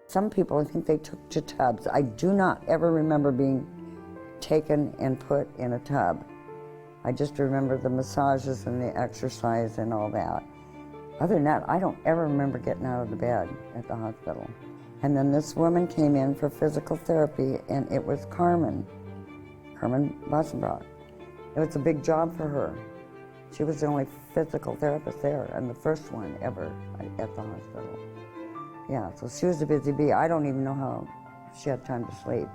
Some people, I think they took to tubs. I do not ever remember being taken and put in a tub. I just remember the massages and the exercise and all that. Other than that, I don't ever remember getting out of the bed at the hospital. And then this woman came in for physical therapy, and it was Carmen Bossenbrock. It was a big job for her. She was the only physical therapist there, and the first one ever at the hospital. Yeah, so she was a busy bee. I don't even know how she had time to sleep,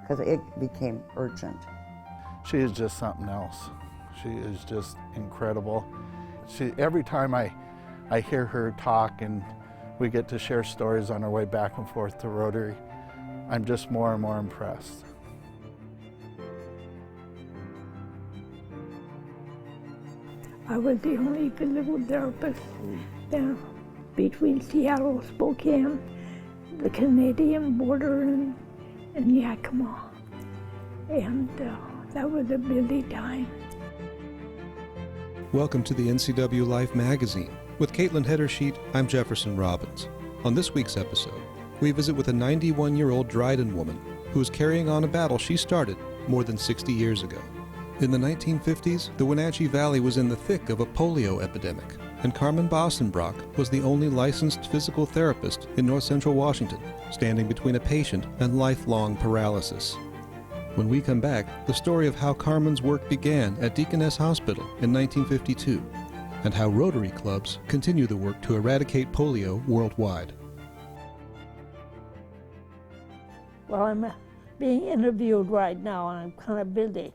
because it became urgent. She is just something else. She is just incredible. Every time I hear her talk and we get to share stories on our way back and forth to Rotary, I'm just more and more impressed. I was the only physical therapist there between Seattle and Spokane, the Canadian border, and Yakima. And that was a busy time. Welcome to the NCWLIFE Magazine. With Kaitlin Hetterscheidt, I'm Jefferson Robbins. On this week's episode, we visit with a 91-year-old Dryden woman who is carrying on a battle she started more than 60 years ago. In the 1950s, the Wenatchee Valley was in the thick of a polio epidemic, and Carmen Bossenbrock was the only licensed physical therapist in north central Washington, standing between a patient and lifelong paralysis. When we come back, the story of how Carmen's work began at Deaconess Hospital in 1952, and how Rotary clubs continue the work to eradicate polio worldwide. Well, I'm being interviewed right now, and I'm kind of busy.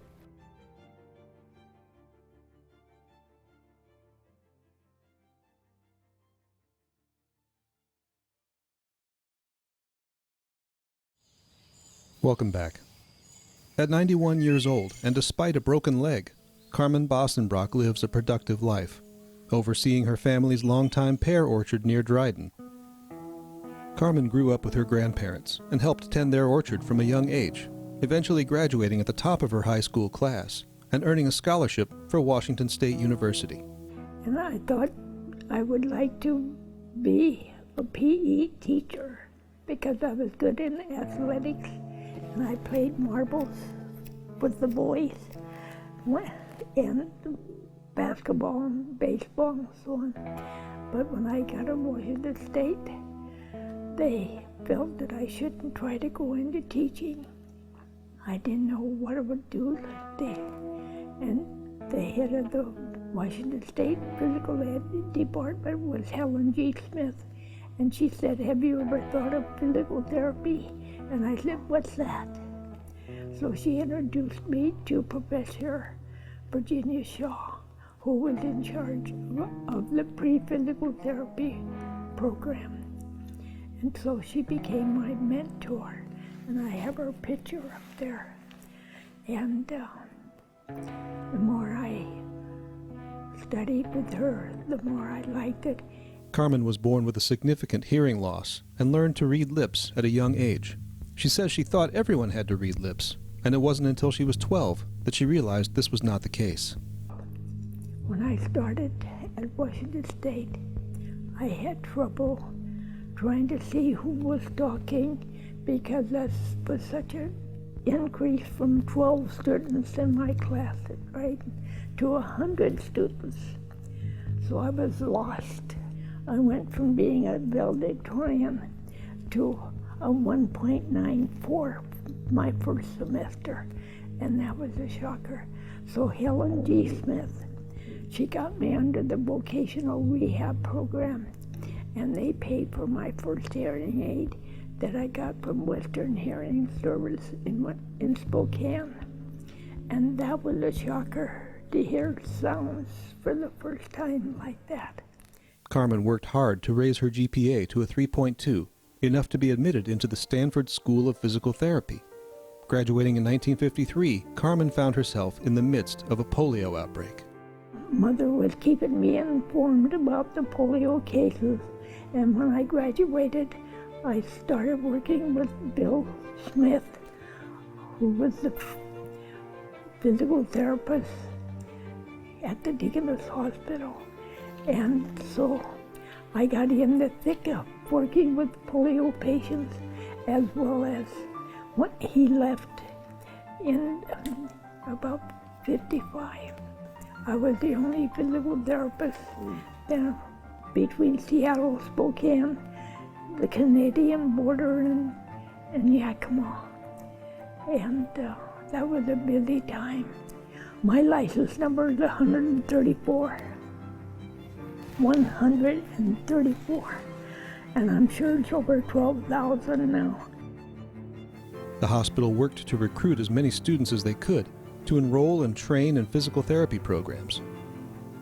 Welcome back. At 91 years old, and despite a broken leg, Carmen Bossenbrock lives a productive life, overseeing her family's longtime pear orchard near Dryden. Carmen grew up with her grandparents and helped tend their orchard from a young age, eventually graduating at the top of her high school class and earning a scholarship for Washington State University. And I thought I would like to be a PE teacher because I was good in athletics. And I played marbles with the boys, and basketball and baseball and so on. But when I got to Washington State, they felt that I shouldn't try to go into teaching. I didn't know what I would do. And the head of the Washington State Physical Ed Department was Helen G. Smith. And she said, "Have you ever thought of physical therapy?" And I said, "What's that?" So she introduced me to Professor Virginia Shaw, who was in charge of the pre-physical therapy program. And so she became my mentor, and I have her picture up there. And the more I studied with her, the more I liked it. Carmen was born with a significant hearing loss and learned to read lips at a young age. She says she thought everyone had to read lips, and it wasn't until she was 12 that she realized this was not the case. When I started at Washington State, I had trouble trying to see who was talking because that was such an increase from 12 students in my class at Dryden to 100 students. So I was lost. I went from being a valedictorian to a 1.94 my first semester, and that was a shocker. So Helen G. Smith, she got me under the vocational rehab program, and they paid for my first hearing aid that I got from Western Hearing Service in Spokane. And that was a shocker to hear sounds for the first time like that. Carmen worked hard to raise her GPA to a 3.2, enough to be admitted into the Stanford School of Physical Therapy. Graduating in 1953, Carmen found herself in the midst of a polio outbreak. Mother was keeping me informed about the polio cases, and when I graduated, I started working with Bill Smith, who was the physical therapist at the Deaconess Hospital. And so I got in the thick of working with polio patients, as well as when he left in about 55. I was the only physical therapist there between Seattle, Spokane, the Canadian border, and Yakima. And that was a busy time. My license number is 134. 134. And I'm sure it's over 12,000 now. The hospital worked to recruit as many students as they could to enroll and train in physical therapy programs.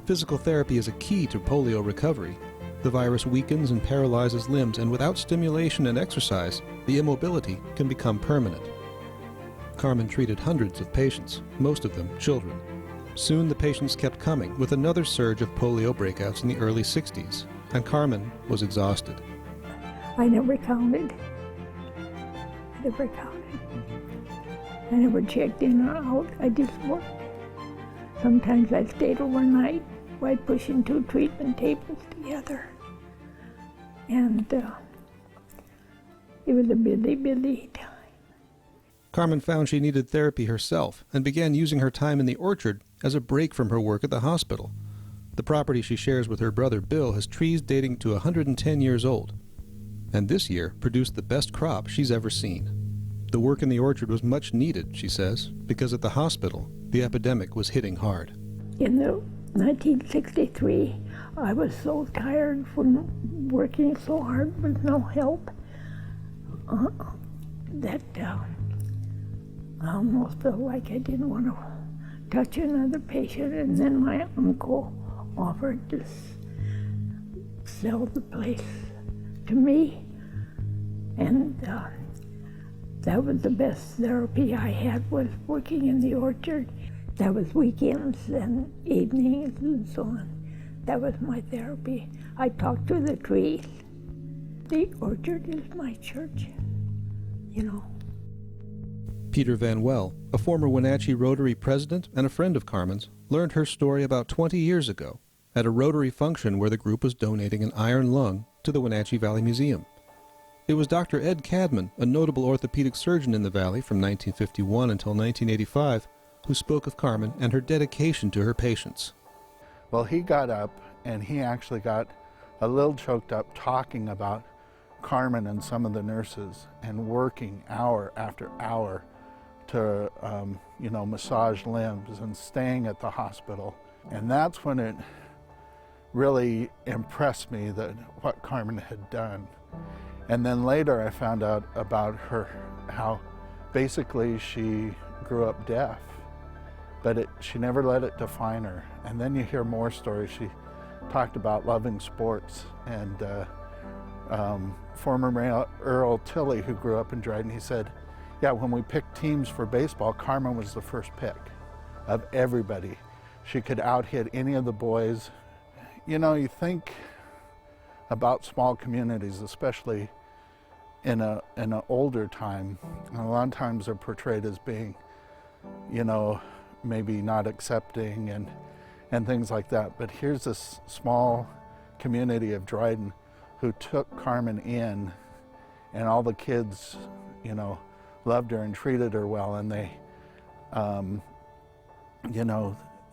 Physical therapy is a key to polio recovery. The virus weakens and paralyzes limbs, and without stimulation and exercise, the immobility can become permanent. Carmen treated hundreds of patients, most of them children. Soon the patients kept coming, with another surge of polio breakouts in the early 60s, and Carmen was exhausted. I never counted. I never checked in or out. I just worked. Sometimes I stayed overnight while pushing 2 treatment tables together. And it was a busy time. Carmen found she needed therapy herself and began using her time in the orchard as a break from her work at the hospital. The property she shares with her brother Bill has trees dating to 110 years old, and this year produced the best crop she's ever seen. The work in the orchard was much needed, she says, because at the hospital, the epidemic was hitting hard. In 1963, I was so tired from working so hard with no help that I almost felt like I didn't want to touch another patient, and then my uncle offered to sell the place to me, and that was the best therapy I had, was working in the orchard. That was weekends and evenings and so on. That was my therapy. I talked to the trees. The orchard is my church, you know. Peter Van Well, a former Wenatchee Rotary president and a friend of Carmen's, learned her story about 20 years ago at a Rotary function where the group was donating an iron lung to the Wenatchee Valley Museum. It was Dr. Ed Cadman, a notable orthopedic surgeon in the valley from 1951 until 1985, who spoke of Carmen and her dedication to her patients. Well, he got up and he actually got a little choked up talking about Carmen and some of the nurses and working hour after hour to, massage limbs and staying at the hospital. And that's when it really impressed me that what Carmen had done. And then later I found out about her, how basically she grew up deaf, but she never let it define her. And then you hear more stories. She talked about loving sports, and former Mayor Earl Tilley, who grew up in Dryden, he said, yeah, when we picked teams for baseball, Carmen was the first pick of everybody. She could out-hit any of the boys. You know, you think about small communities, especially in an older time, and a lot of times they're portrayed as being, maybe not accepting and things like that. But here's this small community of Dryden who took Carmen in, and all the kids, loved her and treated her well, and they,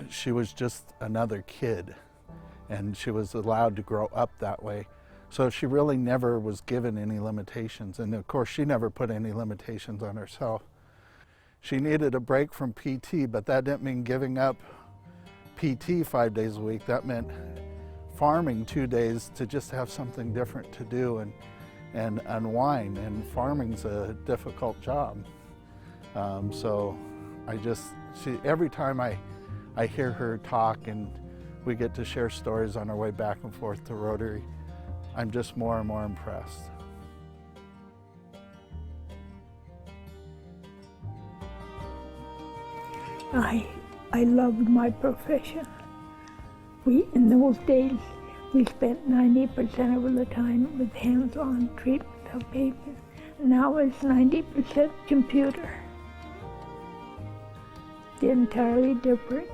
she was just another kid, and she was allowed to grow up that way. So she really never was given any limitations, and of course she never put any limitations on herself. She needed a break from PT, but that didn't mean giving up PT 5 days a week. That meant farming 2 days to just have something different to do and unwind, and farming's a difficult job. So every time I hear her talk and we get to share stories on our way back and forth to Rotary, I'm just more and more impressed. I loved my profession. In those days, we spent 90% of the time with hands-on treatment of patients. Now it's 90% computer. It's entirely different.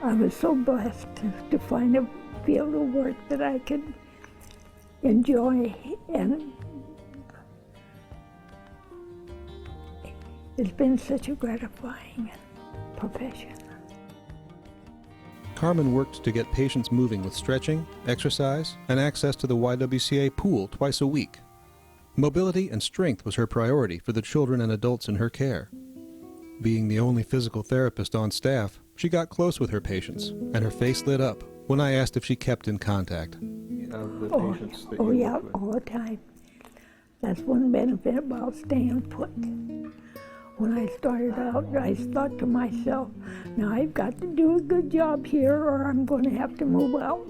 I was so blessed to find a field of work that I could enjoy, and it's been such a gratifying profession. Carmen worked to get patients moving with stretching, exercise, and access to the YWCA pool twice a week. Mobility and strength was her priority for the children and adults in her care. Being the only physical therapist on staff, she got close with her patients, and her face lit up when I asked if she kept in contact. Yeah, all the time. That's one benefit about staying put. When I started out, I thought to myself, now I've got to do a good job here or I'm going to have to move out.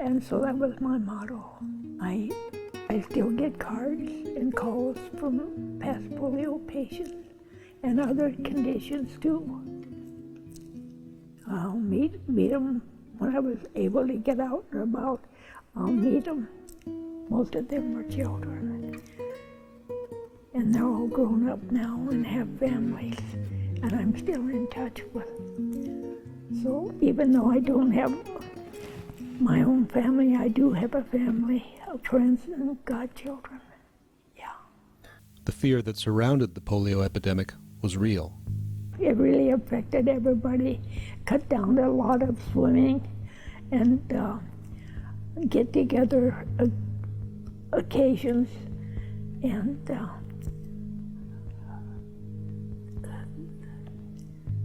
And so that was my motto. I still get cards and calls from past polio patients and other conditions too. I'll meet them when I was able to get out and about. I'll meet them. Most of them were children. And they're all grown up now and have families, and I'm still in touch with them. So even though I don't have my own family, I do have a family of friends and godchildren. Yeah. The fear that surrounded the polio epidemic was real. It really affected everybody. Cut down a lot of swimming and get-together occasions, and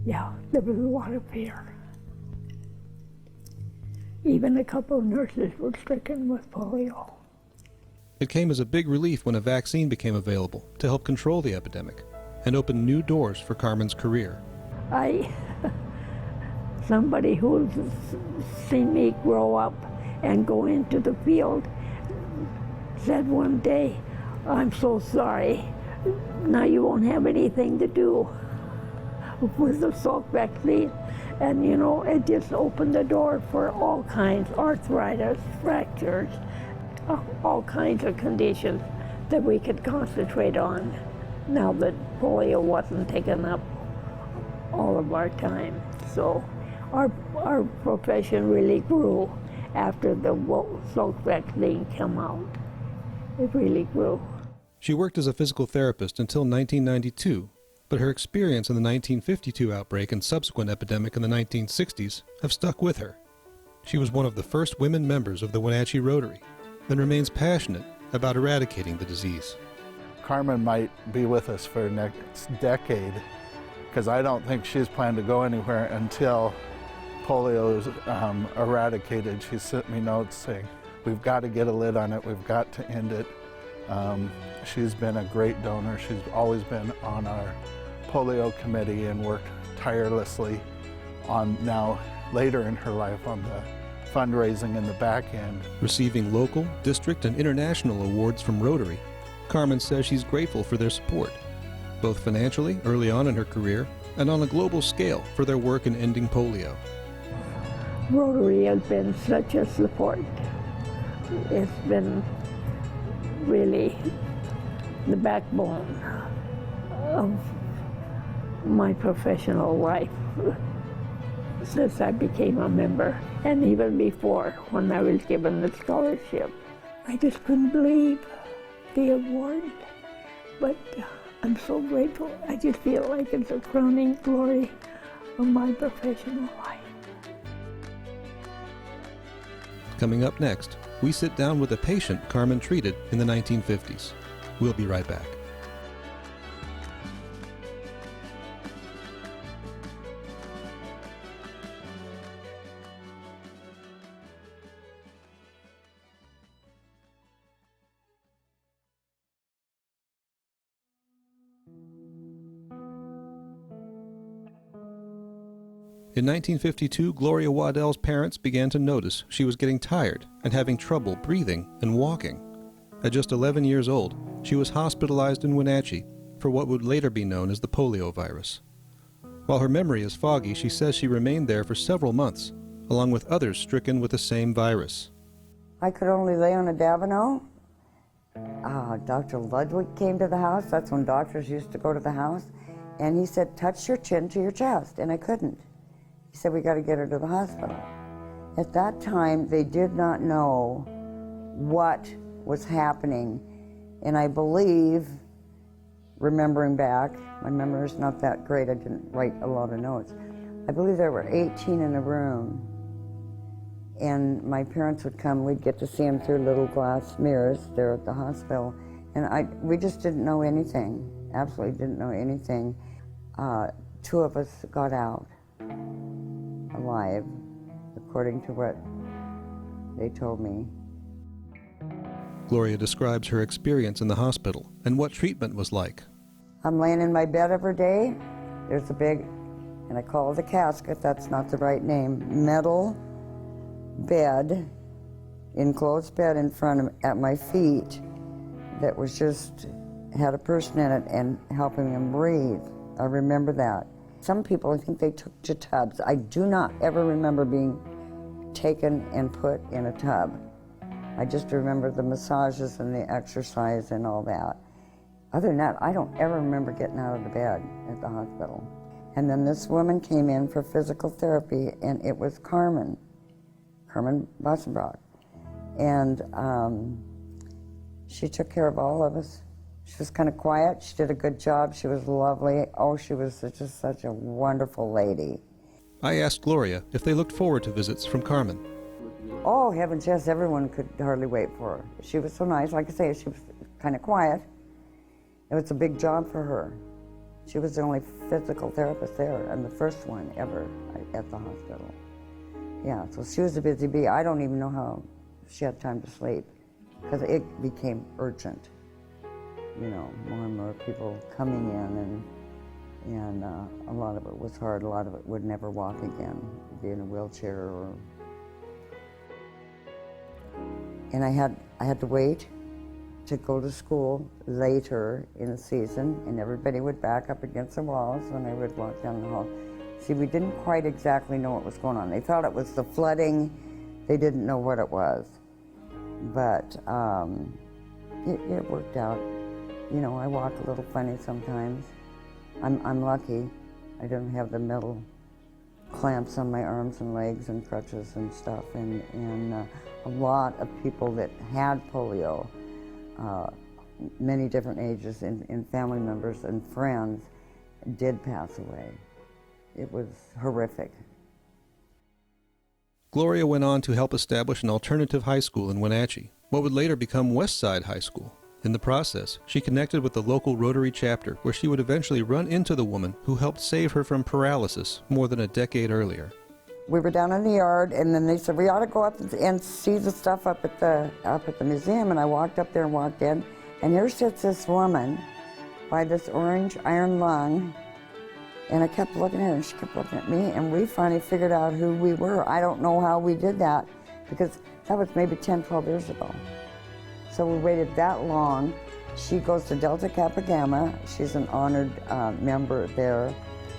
yeah, there was a lot of fear. Even a couple of nurses were stricken with polio. It came as a big relief when a vaccine became available to help control the epidemic and open new doors for Carmen's career. Somebody who's seen me grow up and go into the field said one day, I'm so sorry, now you won't have anything to do with the Salk vaccine. And you know, it just opened the door for all kinds, arthritis, fractures, all kinds of conditions that we could concentrate on now that polio wasn't taking up all of our time. So our profession really grew after the Salk vaccine came out. It really grew. She worked as a physical therapist until 1992, but her experience in the 1952 outbreak and subsequent epidemic in the 1960s have stuck with her. She was one of the first women members of the Wenatchee Rotary and remains passionate about eradicating the disease. Carmen might be with us for next decade, because I don't think she's planned to go anywhere until polio is eradicated. She sent me notes saying, we've got to get a lid on it, we've got to end it. She's been a great donor. She's always been on our polio committee and worked tirelessly on, now later in her life, on the fundraising in the back end. Receiving local, district, and international awards from Rotary, Carmen says she's grateful for their support, both financially early on in her career and on a global scale for their work in ending polio. Rotary has been such a support. It's been really the backbone of my professional life since I became a member, and even before when I was given the scholarship. I just couldn't believe the award, but I'm so grateful. I just feel like it's a crowning glory of my professional life. Coming up next, we sit down with a patient Carmen treated in the 1950s. We'll be right back. In 1952, Gloria Waddell's parents began to notice she was getting tired and having trouble breathing and walking. At just 11 years old, she was hospitalized in Wenatchee for what would later be known as the polio virus. While her memory is foggy, she says she remained there for several months, along with others stricken with the same virus. I could only lay on a Davino. Dr. Ludwig came to the house. That's when doctors used to go to the house. And he said, touch your chin to your chest, and I couldn't. He said, we got to get her to the hospital. At that time, they did not know what was happening. And I believe, remembering back, my memory is not that great, I didn't write a lot of notes. I believe there were 18 in a room, and my parents would come, we'd get to see them through little glass mirrors there at the hospital, and we just didn't know anything, absolutely didn't know anything. 2 of us got out alive, according to what they told me. Gloria describes her experience in the hospital and what treatment was like. I'm laying in my bed every day. There's a big, and I call it a casket, that's not the right name, metal bed, enclosed bed in front of, at my feet, that was just, had a person in it and helping them breathe. I remember that. Some people, I think they took to tubs. I do not ever remember being taken and put in a tub. I just remember the massages and the exercise and all that. Other than that, I don't ever remember getting out of the bed at the hospital. And then this woman came in for physical therapy, and it was Carmen Bossenbrock. And she took care of all of us. She was kind of quiet. She did a good job. She was lovely. Oh, she was just such a wonderful lady. I asked Gloria if they looked forward to visits from Carmen. Oh, heavens, yes, everyone could hardly wait for her. She was so nice. Like I say, she was kind of quiet. It was a big job for her. She was the only physical therapist there, and the first one ever at the hospital. Yeah, so she was a busy bee. I don't even know how she had time to sleep, because it became urgent. You know, more and more people coming in, and a lot of it was hard. A lot of it would never walk again, be in a wheelchair or. And I had to wait to go to school later in the season, and everybody would back up against the walls when I would walk down the hall. See, we didn't quite exactly know what was going on. They thought it was the flooding. They didn't know what it was. But it worked out. You know, I walk a little funny sometimes. I'm lucky. I don't have the metal clamps on my arms and legs and crutches and stuff. And a lot of people that had polio, many different ages, and family members and friends, did pass away. It was horrific. Gloria went on to help establish an alternative high school in Wenatchee, what would later become Westside High School. In the process, she connected with the local Rotary chapter, where she would eventually run into the woman who helped save her from paralysis more than a decade earlier. We were down in the yard, and then they said, we ought to go up and see the stuff up at the museum. And I walked up there and walked in, and here sits this woman by this orange iron lung. And I kept looking at her, and she kept looking at me, and we finally figured out who we were. I don't know how we did that, because that was maybe 10, 12 years ago. So we waited that long. She goes to Delta Kappa Gamma. She's an honored member there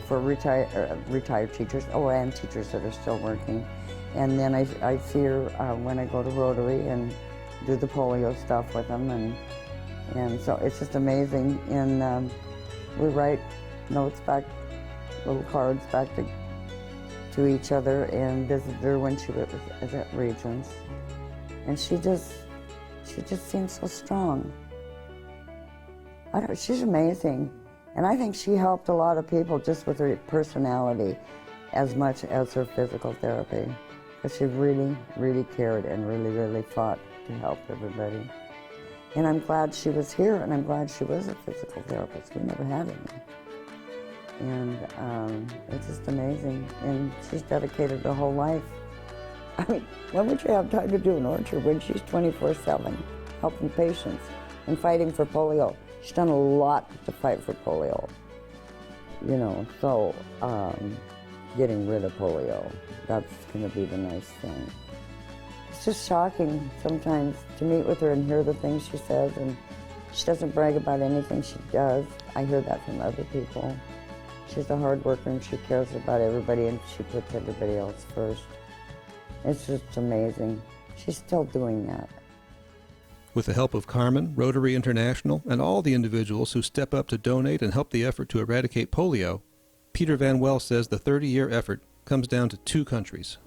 for retired teachers, and teachers that are still working. And then I see her when I go to Rotary and do the polio stuff with them, and so it's just amazing. And we write notes back, little cards back to each other, and visited her when she was at Regents. And she just seems so strong. She's amazing. And I think she helped a lot of people just with her personality as much as her physical therapy. Because she really, really cared and really, really fought to help everybody. And I'm glad she was here, and I'm glad she was a physical therapist. We never had any. And it's just amazing. And she's dedicated her whole life. I mean, when would you have time to do an orchard when she's 24/7, helping patients and fighting for polio? She's done a lot to fight for polio, you know, so getting rid of polio, that's going to be the nice thing. It's just shocking sometimes to meet with her and hear the things she says, and she doesn't brag about anything she does. I hear that from other people. She's a hard worker, and she cares about everybody, and she puts everybody else first. It's just amazing. She's still doing that. With the help of Carmen, Rotary International, and all the individuals who step up to donate and help the effort to eradicate polio, Peter Van Well says the 30-year effort comes down to 2 countries.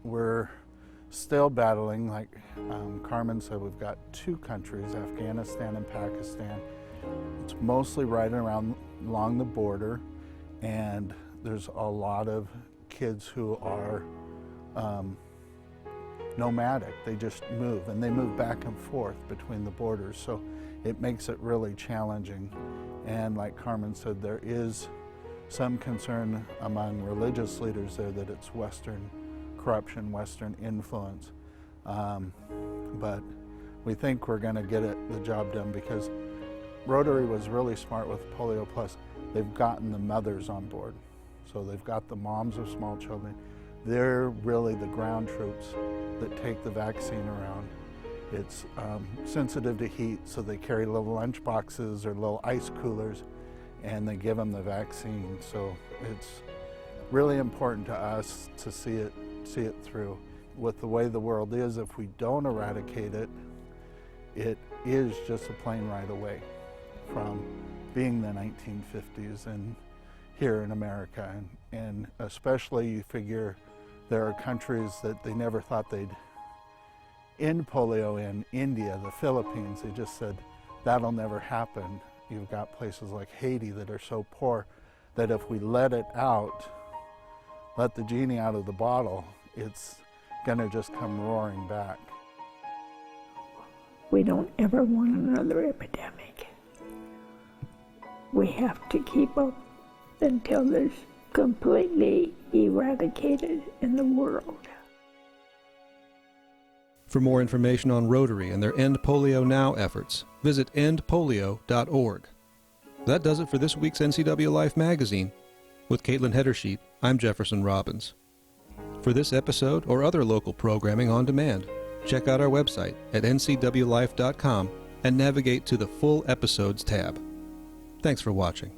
We're still battling. Like Carmen said, we've got two countries, Afghanistan and Pakistan. It's mostly right around along the border, and there's a lot of kids who are nomadic. They just move, and they move back and forth between the borders, so it makes it really challenging. And like Carmen said, there is some concern among religious leaders there that it's Western corruption, Western influence. But we think we're going to get the job done, because Rotary was really smart with Polio Plus. They've gotten the mothers on board. So they've got the moms of small children. They're really the ground troops that take the vaccine around. It's sensitive to heat, so they carry little lunch boxes or little ice coolers, and they give them the vaccine. So it's really important to us to see it through. With the way the world is, if we don't eradicate it, it is just a plane ride away from being the 1950s and here in America. And especially, you figure there are countries that they never thought they'd end polio in. India, the Philippines, they just said that'll never happen. You've got places like Haiti that are so poor that if we let it out, let the genie out of the bottle, it's gonna just come roaring back. We don't ever want another epidemic. We have to keep up until there's completely eradicated in the world. For more information on Rotary and their End Polio Now efforts, visit endpolio.org. That does it for this week's NCWLIFE Magazine. With Kaitlin Hetterscheidt, I'm Jefferson Robbins. For this episode or other local programming on demand, check out our website at ncwlife.com and navigate to the Full Episodes tab. Thanks for watching.